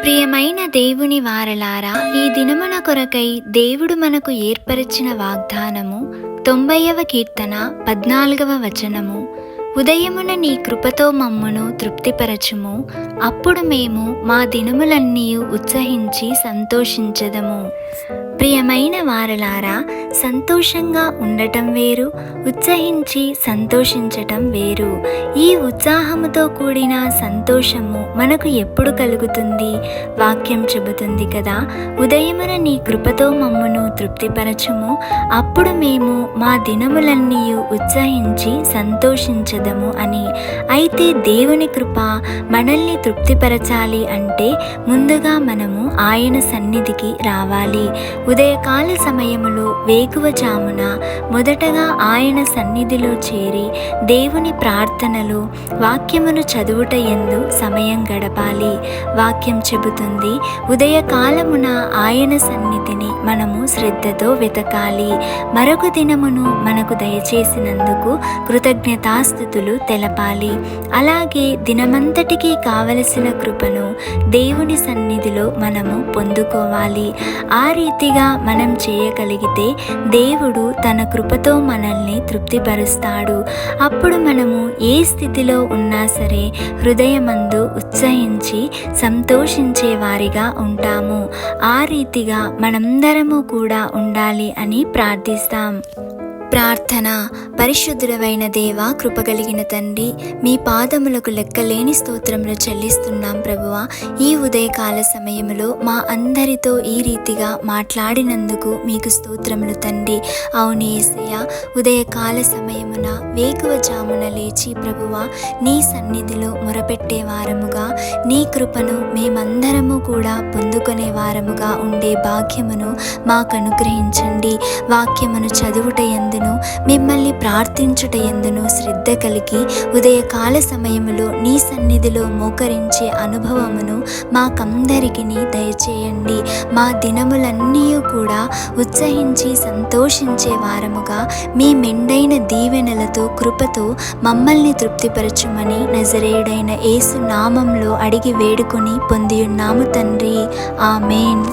ప్రియమైన దేవుని వారలారా, ఈ దినమున కొరకై దేవుడు మనకు ఏర్పరిచిన వాగ్దానము 90వ కీర్తన 14వ వచనము. ఉదయమున నీ కృపతో మమ్మును తృప్తిపరచుము, అప్పుడు మేము మా దినములన్నీ ఉత్సహించి సంతోషించదము. ప్రియమైన వారలారా, సంతోషంగా ఉండటం వేరు, ఉత్సహించి సంతోషించటం వేరు. ఈ ఉత్సాహముతో కూడిన సంతోషము మనకు ఎప్పుడు కలుగుతుంది? వాక్యం చెబుతుంది కదా, ఉదయమున నీ కృపతో మమ్మును తృప్తిపరచుము, అప్పుడు మేము మా దినములన్నీ ఉత్సహించి సంతోషించదము అని. అయితే దేవుని కృప మనల్ని తృప్తిపరచాలి అంటే ముందుగా మనము ఆయన సన్నిధికి రావాలి. ఉదయకాల సమయములో వేకువజామున మొదటగా ఆయన సన్నిధిలో చేరి దేవుని ప్రార్థనలు, వాక్యమును చదువుట యందు సమయం గడపాలి. వాక్యం చెబుతుంది, ఉదయకాలమున ఆయన సన్నిధిని మనము శ్రద్ధతో వెతకాలి. మరొక దినమును మనకు దయచేసినందుకు కృతజ్ఞతాస్తుతులు తెలపాలి. అలాగే దినమంతటికీ కావలసిన కృపను దేవుని సన్నిధిలో మనము పొందుకోవాలి. ఆ రీతిగా మనం చేయగలిగితే దేవుడు తన కృపతో మనల్ని తృప్తిపరుస్తాడు. అప్పుడు మనము ఏ స్థితిలో ఉన్నా సరే హృదయమందు ఉత్సహించి సంతోషించే వారిగా ఉంటాము. ఆ రీతిగా మనందరము కూడా ఉండాలి అని ప్రార్థిస్తాం. ప్రార్థన. పరిశుద్ధుడవైన దేవా, కృపగలిగిన తండ్రి, మీ పాదములకు లెక్కలేని స్తోత్రములు చెల్లిస్తున్నాం ప్రభువా. ఈ ఉదయకాల సమయములో మా అందరితో ఈ రీతిగా మాట్లాడినందుకు మీకు స్తోత్రములు తండ్రి. అవును యేసయ్య, ఉదయకాల సమయమున వేకువజామున లేచి ప్రభువా నీ సన్నిధిలో మొరపెట్టే వారముగా, నీ కృపను మేమందరము కూడా పొందుకునే వారముగా ఉండే భాగ్యమును మాకు అనుగ్రహించండి. వాక్యమును చదువుట యందు, మిమ్మల్ని ప్రార్థించుట యందును శ్రద్ధ కలిగి ఉదయకాల సమయములో నీ సన్నిధిలో మోకరించే అనుభవమును మాకందరికి దయచేయండి. మా దినములన్నీ కూడా ఉత్సహించి సంతోషించే వారముగా మీ మెండైన దీవెనలతో కృపతో మమ్మల్ని తృప్తిపరచుమని నజరేయుడైన యేసు నామంలో అడిగి వేడుకొని పొందియున్నాము తండ్రి. ఆమేన్.